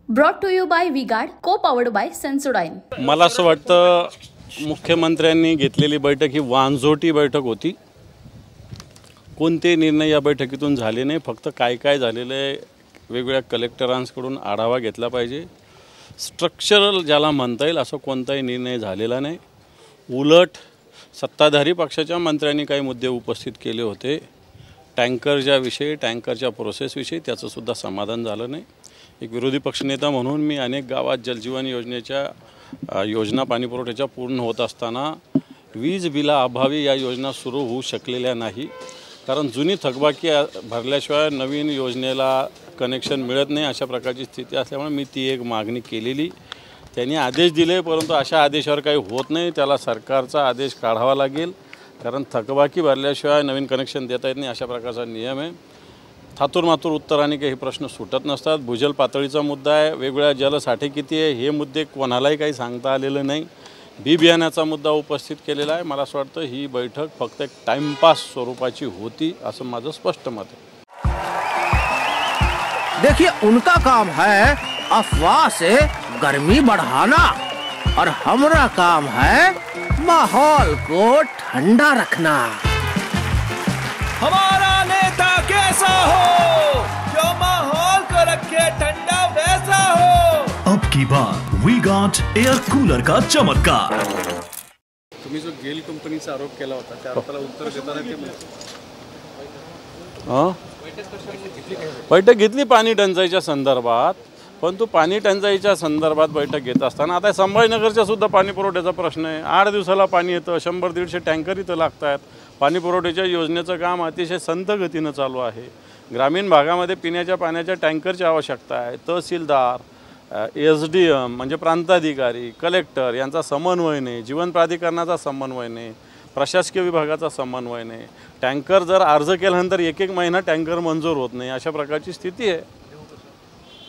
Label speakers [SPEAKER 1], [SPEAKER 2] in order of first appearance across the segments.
[SPEAKER 1] Brought to you bye V-Guard, को powered by Sensodyne.
[SPEAKER 2] मला असं वाटतं मुख्यमंत्र्यांनी घेतलेली बैठक ही वांझोटी बैठक होती। कोणते निर्णय या बैठकीतून झाले नाही, फक्त काय काय झालेलं आहे वेगवेगळ्या कलेक्टरांकडून आढावा घेतला पाहिजे। स्ट्रक्चरल ज्याला म्हणता येईल असं कोणताही निर्णय झालेला नाही। उलट सत्ताधारी पक्षाच्या मंत्र्यांनी काही मुद्दे उपस्थित केले होते। टँकरच्या विषयी, टँकरच्या प्रोसेसविषयी त्याचंसुद्धा समाधान झालं नाही। एक विरोधी पक्षनेता म्हणून मी अनेक गावात जलजीवन योजनेच्या योजना पाणीपुरवठ्याच्या पूर्ण होत असताना वीज बिला अभावी या योजना सुरू होऊ शकलेल्या नाही, कारण जुनी थकबाकी भरल्याशिवाय नवीन योजनेला कनेक्शन मिळत नाही अशा प्रकारची स्थिती असल्यामुळे मी ती एक मागणी केलेली। त्यांनी आदेश दिले, परंतु अशा आदेशावर काही होत नाही, त्याला सरकारचा आदेश काढावा लागेल, कारण थकबाकी भरल्याशिवाय नवीन कनेक्शन देता येत नाही अशा प्रकारचा नियम आहे। थातूरमातूर उत्तराने काही प्रश्न सुटत नसतात। भूजल पातळीचा मुद्दा आहे, वेगवेगळ्या जलसाठे किती आहे हे मुद्दे कोणालाही काही सांगता आलेलं नाही। बी बियाण्याचा मुद्दा उपस्थित केलेला आहे। मला असं वाटतं ही बैठक फक्त एक टाइमपास स्वरूपाची होती असं माझं स्पष्ट मत आहे।
[SPEAKER 3] देखिए, उनका काम है अफवाह से गर्मी बढ़ाना और हमारा काम है माहौल को ठंडा रखना।
[SPEAKER 4] हमारा नेता कैसा हो जो माहौल को रखे ठंडा वैसा हो।
[SPEAKER 5] अब की बार वी गॉट एयर कूलर का चमत्कार।
[SPEAKER 6] तुम्ही जो गेल कंपनीचा आरोप केला होता त्या आरोपाला उत्तर देताना ते
[SPEAKER 2] बैठक घेतली पाणी टंचाईच्या संदर्भात, परंतु पाणी टंचाईच्या संदर्भात बैठक घेत असताना आता संभाजीनगरच्या सुद्धा पाणी पुरवठ्याचा प्रश्न आहे। 8 दिवसाला पाणी येतं, 100-150 टँकर इथं लागत आहेत। पाणी पुरवठ्याच्या योजनेचं काम अतिशय संथ गतीनं चालू आहे। ग्रामीण भागामध्ये पिण्याच्या पाण्याच्या टँकरची आवश्यकता आहे। तहसीलदार, SDM म्हणजे प्रांताधिकारी, कलेक्टर यांचा समन्वय नाही, जीवन प्राधिकरणाचा समन्वय नाही, प्रशासकीय विभागाचा समन्वय नाही। टँकर जर अर्ज केल्यानंतर एक महिना टँकर मंजूर होत नाही अशा प्रकारची स्थिती आहे।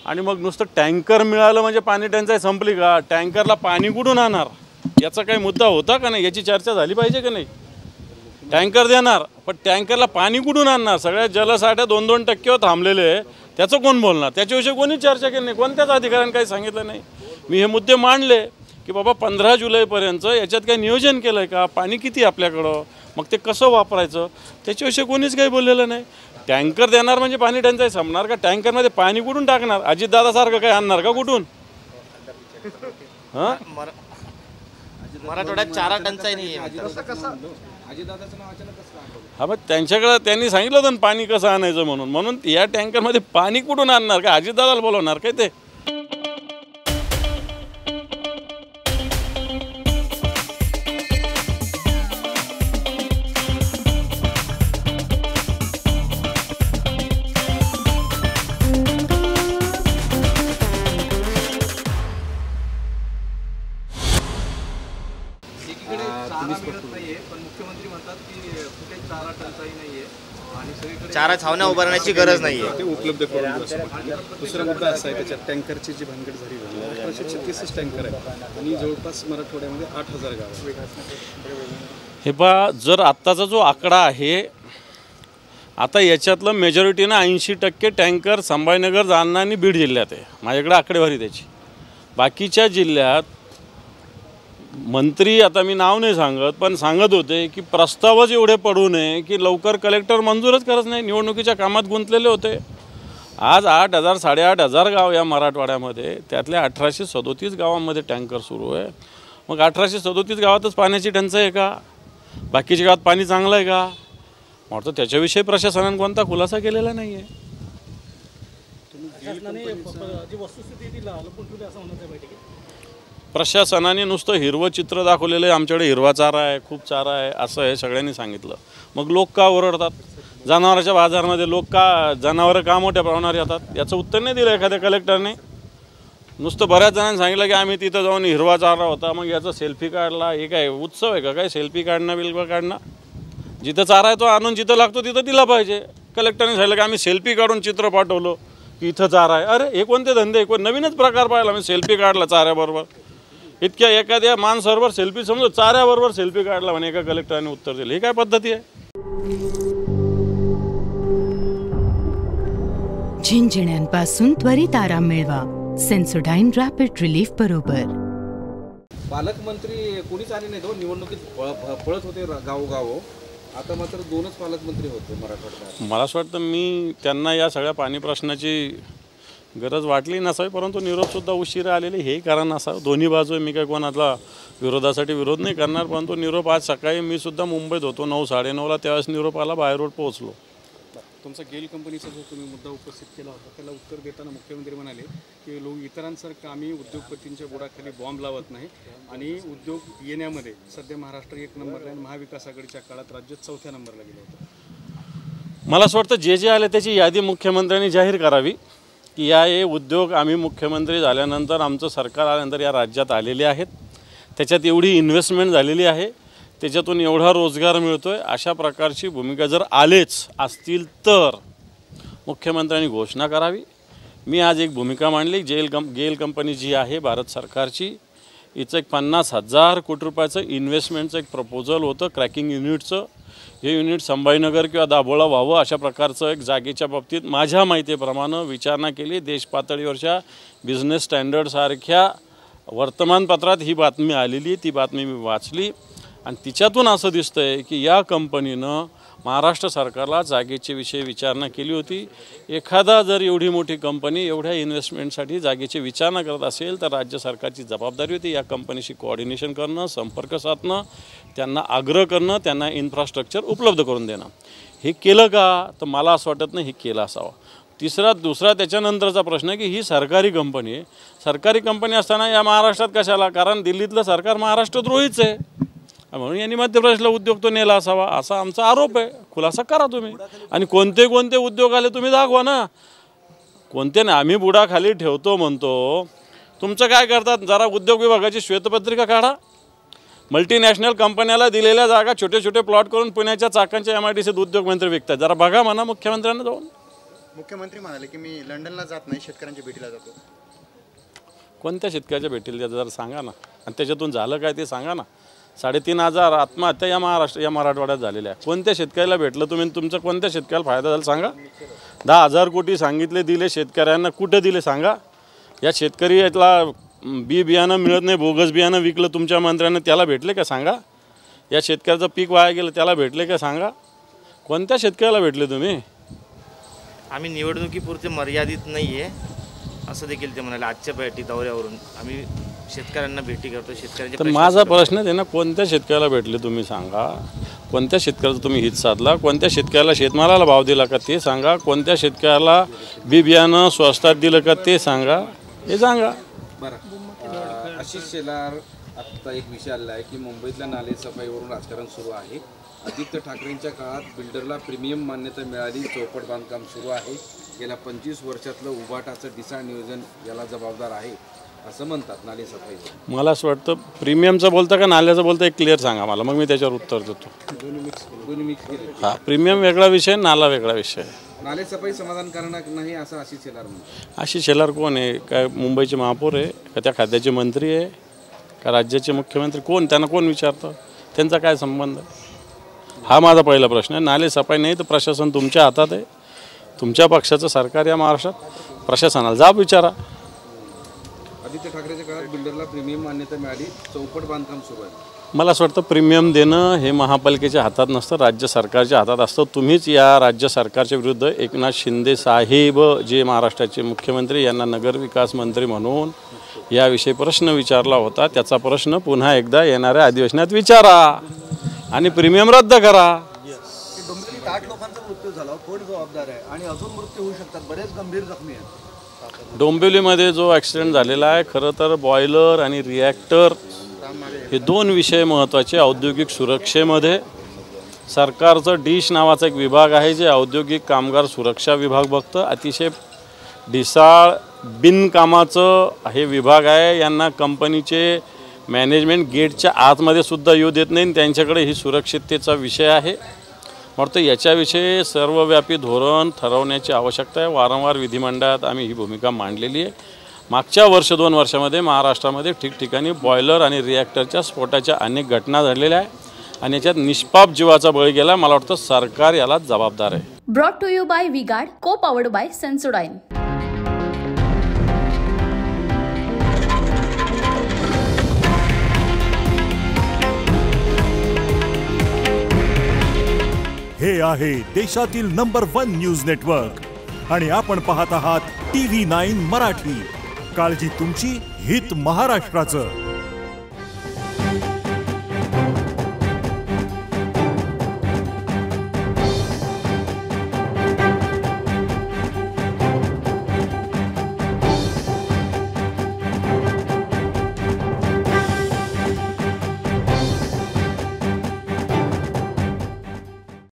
[SPEAKER 2] आणि मग नुसतं टँकर मिळालं म्हणजे पाणी टंचाई संपली का? टँकरला पाणी कुठून आणणार याचा काही मुद्दा होता का नाही याची चर्चा झाली पाहिजे का नाही? टँकर देणार, पण टँकरला पाणी कुठून आणणार? सगळ्या जलसाठ्या 2-2 टक्केवर थांबलेले आहे, त्याचं कोण बोलणार? त्याच्याविषयी कोणी चर्चा केली नाही, कोणत्याच अधिकाऱ्यांनी काही सांगितलं नाही। मी हे मुद्दे मांडले की बाबा 15 जुलैपर्यंत याच्यात काही नियोजन केलं आहे का? पाणी किती आपल्याकडं, मग ते कसं वापरायचं त्याच्याविषयी कोणीच काही बोललेलं नाही। टँकर देणार म्हणजे पाणी टंचाई संपणार का? टँकरमध्ये पाणी कुठून टाकणार? अजितदादासारखं काही आणणार का कुठून? हां,
[SPEAKER 7] मराठवाड्यात चारा टंचाई नाही आहे।
[SPEAKER 2] हा, मग त्यांच्याकडे त्यांनी सांगितलं होतं पाणी कसं आणायचं म्हणून या टँकरमध्ये पाणी कुठून आणणार का? अजितदादाला बोलवणार काय ते?
[SPEAKER 7] चारा छावण्या उभारण्याची गरज नाहीये,
[SPEAKER 6] ते उपलब्ध करून देऊ। दुसरा मुद्दा असा आहे त्याच्यात टँकरची जी भानगड झाली 1836 टँकर आहे आणि जवळपास मराठवाड्यामध्ये 8000 गाव आहेत।
[SPEAKER 2] हे पहा, जर आत्ताचा जो आकडा आहे आता याच्यातलं मेजॉरिटीनं 80% टँकर संभाजीनगर, जालना आणि बीड जिल्ह्यात आहे। माझ्याकडे आकडेवारी त्याची। बाकीच्या जिल्ह्यात मंत्री, आता मी नाव नाही सांगत, पण सांगत होते की प्रस्तावच एवढे पडू नये की लवकर कलेक्टर मंजूरच करत नाही, निवडणुकीच्या कामात गुंतलेले होते। आज 8,000 8,500 गाव या मराठवाड्यामध्ये, त्यातल्या 1837 गावांमध्ये टँकर सुरू आहे। मग 1837 गावातच पाण्याची टंचाई आहे का? बाकीच्या गावात पाणी चांगलं आहे का? वाटतं त्याच्याविषयी प्रशासनाने कोणता खुलासा केलेला नाही आहे। प्रशासनाने नुसतं हिरवं चित्र दाखवलेलं आहे, आमच्याकडे हिरवा चारा आहे, खूप चारा आहे, असं आहे सगळ्यांनी सांगितलं। मग लोक का ओरडतात? जनावरांच्या बाजारामध्ये लोक का, जनावरं का मोठ्या प्रमाणावर येतात याचं उत्तर नाही दिलं एखाद्या कलेक्टरने। नुसतं बऱ्याच जणांनी सांगितलं की आम्ही तिथं जाऊन हिरवा चारा होता, मग याचा सेल्फी काढला। हे काय उत्सव आहे का काय सेल्फी काढणं बिलकुल काढणं? जिथं चारा आहे तो आणून जिथं लागतो तिथं दिला पाहिजे। कलेक्टरने सांगितलं की आम्ही सेल्फी काढून चित्र पाठवलं की इथं चारा आहे। अरे हे कोणते धंदे? कोण नवीनच प्रकार पाहिला? मी सेल्फी काढला चाऱ्याबरोबर, इतक्या एखाद्या माणसाबरोबर सेल्फी, समजा चाऱ्याबरोबर सेल्फी काढला म्हणे एका कलेक्टरने उत्तर दिलं। ही काय पद्धती आहे?
[SPEAKER 8] झिंझिण्यांपासून त्वरित आराम मिळवा, सेन्सोडाइन रॅपिड रिलीफ बरोबर.
[SPEAKER 6] पालकमंत्री कोणीच आले नाही, निवडणुकीत पळत होते गावोगाव. आता मात्र 2च पालकमंत्री होते मराठवाड्यात.
[SPEAKER 2] मला असं वाटतं मी त्यांना या सगळ्या पाणी प्रश्नाची गरज वाटली नसावी, परंतु निरोपसुद्धा उशिरा आलेले हे कारण असावं. दोन्ही बाजू मी काही कोणाला विरोधासाठी विरोध नाही करणार, परंतु निरोप आज सकाळी मी सुद्धा मुंबईत होतो 9-9:30ला, त्यावेळेस निरोप आला, बाय रोड पोहोचलो.
[SPEAKER 6] तुमचा गेल कंपनीचा जो तुम्ही मुद्दा उपस्थित केला होता त्याला उत्तर देताना मुख्यमंत्री म्हणाले की लोक इतरांसारखं आम्ही उद्योगपतींच्या बुडाखाली बॉम्ब लावत नाही आणि उद्योग येण्यामध्ये सध्या महाराष्ट्र 1 नंबरला आणि महाविकास आघाडीच्या काळात राज्य 4थ्या नंबरला गेलं होतं.
[SPEAKER 2] मला असं वाटतं जे आले त्याची यादी मुख्यमंत्र्यांनी जाहीर करावी की हे उद्योग आम्ही मुख्यमंत्री झाल्यानंतर आमचं सरकार आल्यानंतर या राज्यात आलेले आहेत, त्याच्यात एवढी इन्व्हेस्टमेंट झालेली आहे, त्याच्यातून एवढा रोजगार मिळतो आहे, अशा प्रकारची भूमिका जर आलेच असतील तर मुख्यमंत्र्यांनी घोषणा करावी. मी आज एक भूमिका मांडली. गेल कंपनी जी आहे भारत सरकारची, हिचं एक 50,000 कोटी रुपयाचं इन्व्हेस्टमेंटचं एक प्रपोजल होतं क्रॅकिंग युनिटचं. हे युनिट संभाजीनगर किंवा दाभोळा व्हावं अशा प्रकारचं एक जागेच्या बाबतीत माझ्या माहितीप्रमाणे विचारणा केली. देशपातळीवरच्या बिझनेस स्टँडर्डसारख्या वर्तमानपत्रात ही बातमी आलेली, ती बातमी मी वाचली आणि तिच्यातून असं दिसतं आहे की या कंपनीनं महाराष्ट्र सरकारला जागेचे विषयी विचारणा केली होती. एखादा जर एवढी मोठी कंपनी एवढ्या इन्व्हेस्टमेंटसाठी जागेची विचारणा करत असेल तर राज्य सरकारची जबाबदारी होती या कंपनीशी कोऑर्डिनेशन करणं, संपर्क साधणं, त्यांना आग्रह करणं, त्यांना इन्फ्रास्ट्रक्चर उपलब्ध करून देणं. हे केलं का? तर मला असं वाटत नाही हे केलं असावं. दुसरा त्याच्यानंतरचा प्रश्न आहे की ही सरकारी कंपनी आहे. सरकारी कंपनी असताना या महाराष्ट्रात कशाला? कारण दिल्लीतलं सरकार महाराष्ट्रद्रोहीच आहे, म्हणून यांनी मध्य प्रदेशला उद्योग तो नेला असावा असा आमचा आरोप आहे. खुलासा करा तुम्ही. आणि कोणते कोणते उद्योग आले तुम्ही दाखवा ना. कोणते नाही, आम्ही बुडाखाली ठेवतो म्हणतो, तुमचं काय करतात? जरा उद्योग विभागाची श्वेतपत्रिका काढा. मल्टीनॅशनल कंपन्याला दिलेल्या जागा छोटे छोटे प्लॉट करून पुण्याच्या चाकांच्या MIDCत उद्योगमंत्री विकतात. जरा बघा म्हणा मुख्यमंत्र्यांना जाऊन.
[SPEAKER 7] मुख्यमंत्री म्हणाले की मी लंडनला जात नाही, शेतकऱ्यांच्या भेटीला जातो.
[SPEAKER 2] कोणत्या शेतकऱ्याच्या भेटीला जरा सांगा ना, आणि त्याच्यातून झालं काय ते सांगा ना. 3,500 आत्महत्या या मराठवाड्यात झालेल्या आहे. कोणत्या शेतकऱ्याला भेटलं तुम्ही? तुमचा कोणत्या शेतकऱ्याला फायदा झाला सांगा. 10,000 कोटी सांगितले, दिले शेतकऱ्यांना, कुठं दिले सांगा. या शेतकरी यातला बियाणं मिळत नाही, बोगस बियाणं विकलं तुमच्या मंत्र्यांना, त्याला भेटले का सांगा. या शेतकऱ्याचं पीक वाया गेलं त्याला भेटले का सांगा. कोणत्या शेतकऱ्याला भेटले तुम्ही?
[SPEAKER 7] आम्ही निवडणुकीपुरते मर्यादित नाही आहे असं देखील ते म्हणाले. आजच्या भेटी दौऱ्यावरून आम्ही शेतकऱ्यांना भेटी करतो, शेतकऱ्यांचे.
[SPEAKER 2] तर माझा प्रश्न आहे ना, कोणत्या शेतकऱ्याला भेटले तुम्ही सांगा. कोणत्या शेतकऱ्याचा तुम्ही हित साधला? कोणत्या शेतकऱ्याला शेतमालाला भाव दिला का ते सांगा. कोणत्या शेतकऱ्याला बियाणं स्वस्तात दिलं का ते सांगा. हे सांगा.
[SPEAKER 6] बरं, आशिष शेलार आत्ता एक विषय आलेला आहे की मुंबईतल्या नालेसफाईवरून राजकारण सुरू आहे. आदित्य ठाकरेंच्या काळात बिल्डरला प्रीमियम मान्यता मिळाली, चौपट बांधकाम सुरू आहे. गेल्या 25 वर्षातलं उभाटाचं ढिसाळ नियोजन याला जबाबदार आहे असं म्हणतात नालेसफाई.
[SPEAKER 2] मला असं वाटतं प्रीमियमचं बोलता का नाल्याचं बोलता एक क्लिअर सांगा मला, मग मी त्याच्यावर उत्तर देतो.
[SPEAKER 6] दोन्ही मिक्स केले.
[SPEAKER 2] हां, प्रीमियम वेगळा विषय, नाला वेगळा विषय.
[SPEAKER 6] नालेसफाई समाधानकारक नाही असं आशिष शेलार म्हणतात.
[SPEAKER 2] आशिष शेलार कोण आहे? काय मुंबईचे महापौर आहे का? त्या खात्याचे मंत्री आहे का? राज्याचे मुख्यमंत्री? कोण? त्यांना कोण विचारतं? त्यांचा काय संबंध? हा माझा पहिला प्रश्न आहे. नालेसफाई नाही तर प्रशासन तुमच्या हातात आहे, तुमच्या पक्षाचं सरकार या महाराष्ट्रात. प्रशासनाला जाब विचारा.
[SPEAKER 6] आदित्य ठाकरेच्या काळात बिल्डरला प्रीमियम मान्यता मिळाली, चौपट बांधकाम सुरू आहे.
[SPEAKER 2] मला असं वाटतं प्रीमियम देणं हे महापालिकेच्या हातात नसतं, राज्य सरकारच्या हातात असतं. तुम्हीच या राज्य सरकारच्या विरुद्ध एकनाथ शिंदे साहेब जे महाराष्ट्राचे मुख्यमंत्री यांना नगरविकास मंत्री म्हणून याविषयी प्रश्न विचारला होता. त्याचा प्रश्न पुन्हा एकदा येणाऱ्या अधिवेशनात विचारा आणि प्रीमियम रद्द करा.
[SPEAKER 9] डोंबिवलीत 8 लोकांचा मृत्यू झाला, कोण जबाबदार आहे? आणि अजून मृत्यू होऊ शकतात, बरेच गंभीर जखमी आहेत.
[SPEAKER 2] डोंबिवलीमध्ये जो ॲक्सिडेंट झालेला आहे, खरं तर बॉयलर आणि रिॲक्टर हे 2 विषय महत्त्वाचे. औद्योगिक सुरक्षेमध्ये सरकारचं डिश नावाचा एक विभाग आहे जे औद्योगिक कामगार सुरक्षा विभाग बघतं. अतिशय ढिसाळ बिनकामाचं हे विभाग आहे. यांना कंपनीचे मॅनेजमेंट गेटच्या आतमध्ये सुद्धा येऊ देत नाही. त्यांच्याकडे ही सुरक्षिततेचा विषय आहे. म्हणतो याच्याविषयी सर्वव्यापी धोरण ठरवण्याची आवश्यकता आहे. वारंवार विधिमंडळात आम्ही ही भूमिका मांडलेली आहे. मागच्या 1-2 वर्षामध्ये महाराष्ट्रामध्ये ठिकठिकाणी बॉयलर आणि रिॲक्टरच्या स्फोटाच्या अनेक घटना घडलेल्या आहे आणि याच्यात निष्पाप जीवाचा बळी गेला. मला वाटतं सरकार याला जबाबदार आहे.
[SPEAKER 1] Brought to you bye V-Guard, को पॉवर्ड बाय सेन्सोडाइन.
[SPEAKER 5] हे आहे देशातील नंबर 1 न्यूज नेटवर्क आणि आपण पाहत आहात TV9 मराठी. काळजी तुमची, हित महाराष्ट्राचं.